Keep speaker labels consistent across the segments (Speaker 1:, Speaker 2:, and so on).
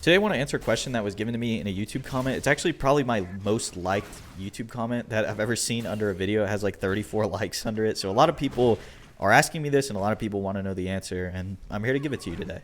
Speaker 1: Today I want to answer a question that was given to me in a YouTube comment. It's actually probably my most liked YouTube comment that I've ever seen under a video. It has like 34 likes under it. So a lot of people are asking me this and a lot of people want to know the answer, and I'm here to give it to you today.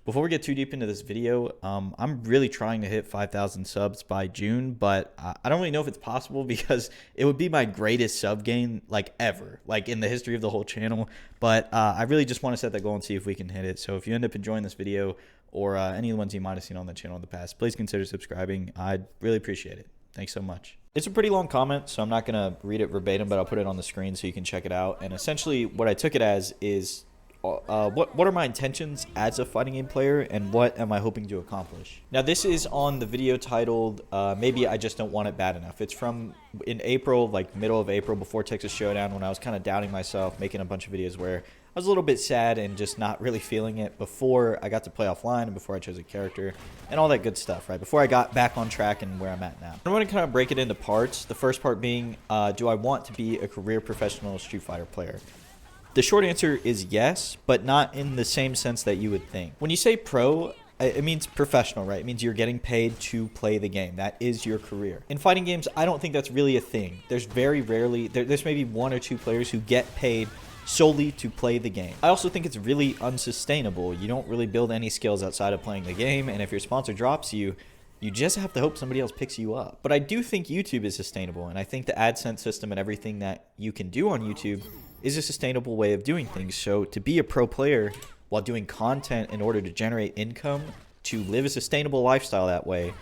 Speaker 1: Before we get too deep into this video, I'm really trying to hit 5,000 subs by June, but I don't really know if it's possible because it would be my greatest sub gain like ever, like in the history of the whole channel. But I really just want to set that goal and see if we can hit it. So if you end up enjoying this video or any of the ones you might have seen on the channel in the past, please consider subscribing. I'd really appreciate it. Thanks so much. It's a pretty long comment, so I'm not going to read it verbatim, but I'll put it on the screen so you can check it out. And essentially what I took it as is, what are my intentions as a fighting game player and what am I hoping to accomplish? Now this is on the video titled Maybe I Just Don't Want It Bad Enough. It's from in April, like middle of April, before Texas Showdown, when I was kind of doubting myself, making a bunch of videos where I was a little bit sad and just not really feeling it before I got to play offline and before I chose a character and all that good stuff, right? Before I got back on track and where I'm at now. I'm going to kind of break it into parts. The first part being, do I want to be a career professional Street Fighter player? The short answer is yes, but not in the same sense that you would think. When you say pro, it means professional, right? It means you're getting paid to play the game. That is your career. In fighting games, I don't think that's really a thing. There's very rarely, there's maybe one or two players who get paid solely to play the game. I also think it's really unsustainable. You don't really build any skills outside of playing the game, and if your sponsor drops you, you just have to hope somebody else picks you up. But I do think YouTube is sustainable, and I think the AdSense system and everything that you can do on YouTube is a sustainable way of doing things. So to be a pro player while doing content in order to generate income, to live a sustainable lifestyle that way,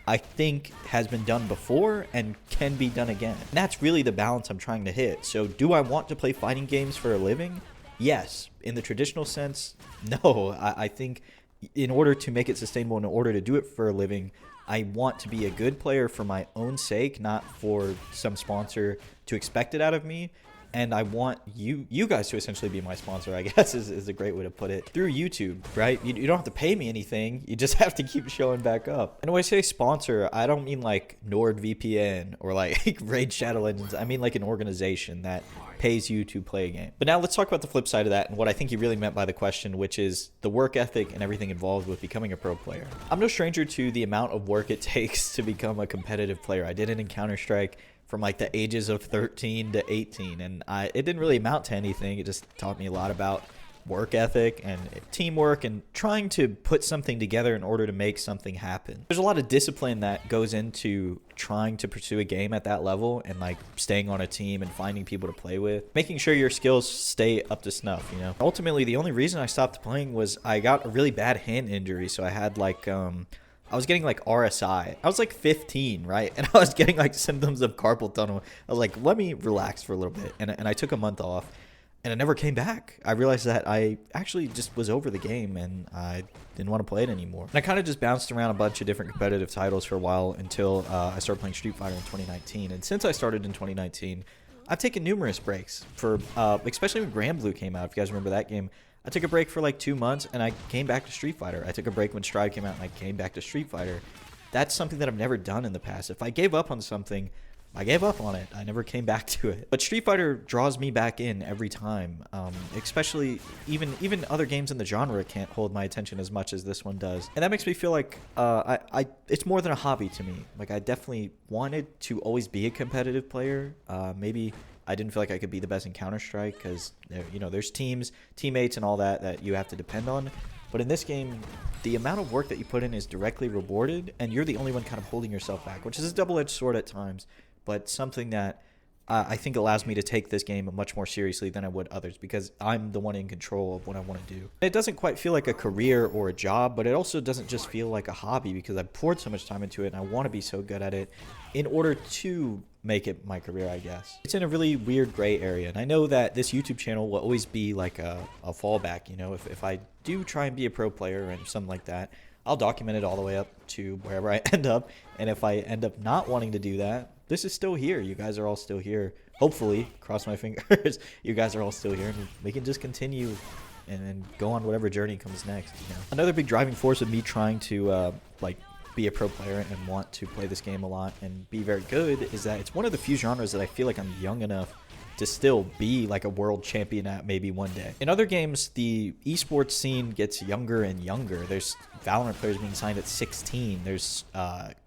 Speaker 1: I think has been done before and can be done again. And that's really the balance I'm trying to hit. So do I want to play fighting games for a living? Yes. In the traditional sense, no. I think in order to make it sustainable, in order to do it for a living, I want to be a good player for my own sake, not for some sponsor to expect it out of me. And I want you guys to essentially be my sponsor, I guess is a great way to put it. Through YouTube, right? You don't have to pay me anything. You just have to keep showing back up. And when I say sponsor, I don't mean like NordVPN or like Raid Shadow Legends. I mean like an organization that pays you to play a game. But now let's talk about the flip side of that and what I think he really meant by the question, which is the work ethic and everything involved with becoming a pro player. I'm no stranger to the amount of work it takes to become a competitive player. I did it in Counter-Strike from like the ages of 13 to 18, and it didn't really amount to anything. It just taught me a lot about work ethic and teamwork and trying to put something together in order to make something happen. There's a lot of discipline that goes into trying to pursue a game at that level and like staying on a team and finding people to play with, making sure your skills stay up to snuff, you know. Ultimately, the only reason I stopped playing was I got a really bad hand injury, so I had like I was getting like RSI. I was like 15, right? And I was getting like symptoms of carpal tunnel. I was like, let me relax for a little bit. And I took a month off and I never came back. I realized that I actually just was over the game and I didn't want to play it anymore. And I kind of just bounced around a bunch of different competitive titles for a while until I started playing Street Fighter in 2019. And since I started in 2019, I've taken numerous breaks for, especially when Grand Blue came out. If you guys remember that game, I took a break for like 2 months and I came back to Street Fighter. I took a break when Stride came out and I came back to Street Fighter. That's something that I've never done in the past. If I gave up on something, I gave up on it. I never came back to it. But Street Fighter draws me back in every time. Especially even other games in the genre can't hold my attention as much as this one does. And that makes me feel like it's more than a hobby to me. Like I definitely wanted to always be a competitive player. Maybe I didn't feel like I could be the best in Counter-Strike because, you know, there's teammates and all that you have to depend on. But in this game, the amount of work that you put in is directly rewarded, and you're the only one kind of holding yourself back, which is a double-edged sword at times, but something that I think allows me to take this game much more seriously than I would others because I'm the one in control of what I want to do. It doesn't quite feel like a career or a job, but it also doesn't just feel like a hobby because I've poured so much time into it and I want to be so good at it in order to make it my career, I guess. It's in a really weird gray area, and I know that this YouTube channel will always be like a fallback, you know. If I do try and be a pro player and something like that, I'll document it all the way up to wherever I end up, and if I end up not wanting to do that, this is still here. You guys are all still here. Hopefully, cross my fingers, you guys are all still here, and we can just continue and go on whatever journey comes next, you know. Another big driving force of me trying to like be a pro player and want to play this game a lot and be very good is that it's one of the few genres that I feel like I'm young enough to still be like a world champion at maybe one day. In other games, the esports scene gets younger and younger. There's Valorant players being signed at 16. There's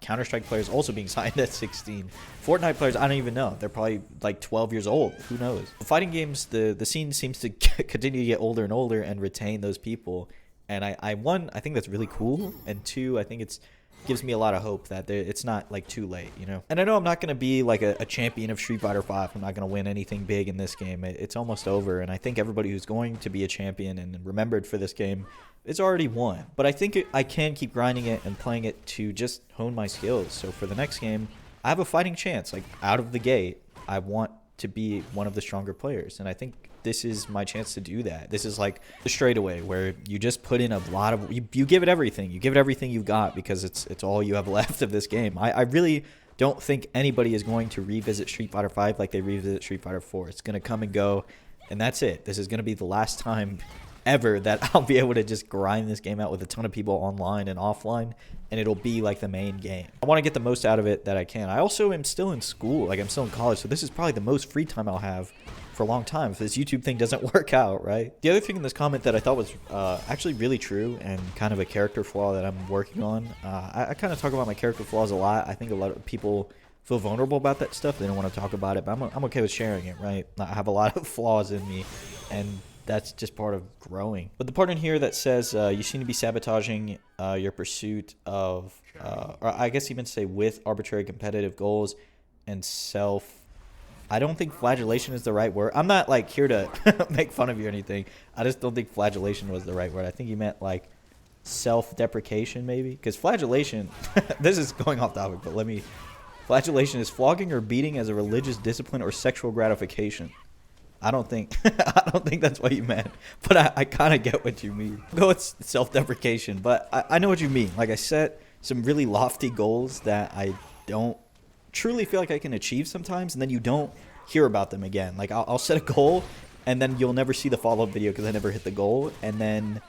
Speaker 1: Counter-Strike players also being signed at 16. Fortnite players, I don't even know. They're probably like 12 years old. Who knows? Fighting games, the scene seems to continue to get older and older and retain those people. And one, I think that's really cool. And two, I think it's gives me a lot of hope that it's not like too late, you know. And I know I'm not going to be like a champion of Street Fighter 5. I'm not going to win anything big in this game. It's almost over, and I think everybody who's going to be a champion and remembered for this game, it's already won. But I think I can keep grinding it and playing it to just hone my skills. So for the next game, I have a fighting chance. Like out of the gate, I want to be one of the stronger players, and I think this is my chance to do that. This is like the straightaway where you just put in a lot of, you give it everything. You give it everything you've got because it's all you have left of this game. I really don't think anybody is going to revisit Street Fighter 5 like they revisit Street Fighter 4. It's going to come and go, and that's it. This is going to be the last time ever that I'll be able to just grind this game out with a ton of people online and offline, and it'll be like the main game. I want to get the most out of it that I can. I also am still in school, like I'm still in college, so this is probably the most free time I'll have for a long time if this YouTube thing doesn't work out, right? The other thing in this comment that I thought was actually really true and kind of a character flaw that I'm working on. I kind of talk about my character flaws a lot. I think a lot of people feel vulnerable about that stuff. They don't want to talk about it, but I'm okay with sharing it, right? I have a lot of flaws in me, and that's just part of growing. But the part in here that says you seem to be sabotaging your pursuit of, or I guess you meant to say with arbitrary competitive goals and I don't think flagellation is the right word. I'm not like here to make fun of you or anything. I just don't think flagellation was the right word. I think you meant like self-deprecation maybe, because flagellation, this is going off topic, but flagellation is flogging or beating as a religious discipline or sexual gratification. I don't think that's what you meant, but I kind of get what you mean. Go with self-deprecation, but I know what you mean. Like I set some really lofty goals that I don't truly feel like I can achieve sometimes, and then you don't hear about them again. Like I'll set a goal, and then you'll never see the follow-up video because I never hit the goal, and then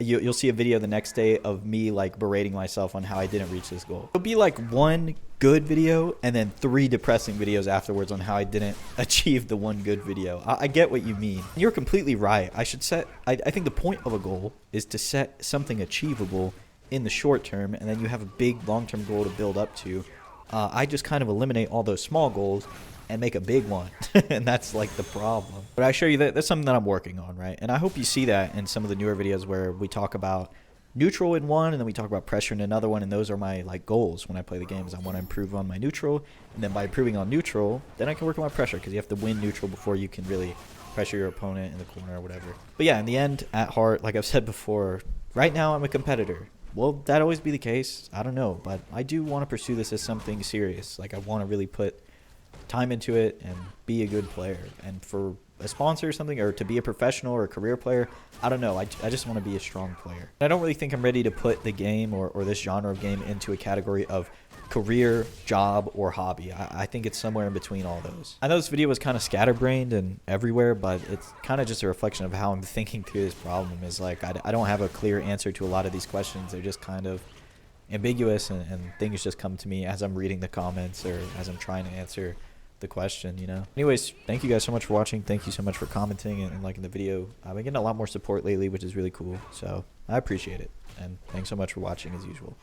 Speaker 1: you'll see a video the next day of me like berating myself on how I didn't reach this goal. It'll be like one good video and then 3 depressing videos afterwards on how I didn't achieve the one good video. I get what you mean. You're completely right. I think the point of a goal is to set something achievable in the short term, and then you have a big long-term goal to build up to. I just kind of eliminate all those small goals and make a big one. And that's like the problem. But I show you that's something that I'm working on, right? And I hope you see that in some of the newer videos where we talk about neutral in one and then we talk about pressure in another one, and those are my like goals when I play the games. I want to improve on my neutral, and then by improving on neutral, then I can work on my pressure, because you have to win neutral before you can really pressure your opponent in the corner or whatever. But yeah, in the end, at heart, like I've said before, right now I'm a competitor. Will that always be the case? I don't know, but I do want to pursue this as something serious. Like I want to really put time into it and be a good player. And for a sponsor or something, or to be a professional or a career player, I don't know. I just want to be a strong player. I don't really think I'm ready to put the game or this genre of game into a category of career, job, or hobby. I think it's somewhere in between all those. I know this video was kind of scatterbrained and everywhere, but it's kind of just a reflection of how I'm thinking through this problem. Is like I don't have a clear answer to a lot of these questions. They're just kind of ambiguous, and things just come to me as I'm reading the comments or as I'm trying to answer the question, you know. Anyways, thank you guys so much for watching. Thank you so much for commenting and liking the video. I've been getting a lot more support lately, which is really cool, so I appreciate it. And thanks so much for watching as usual.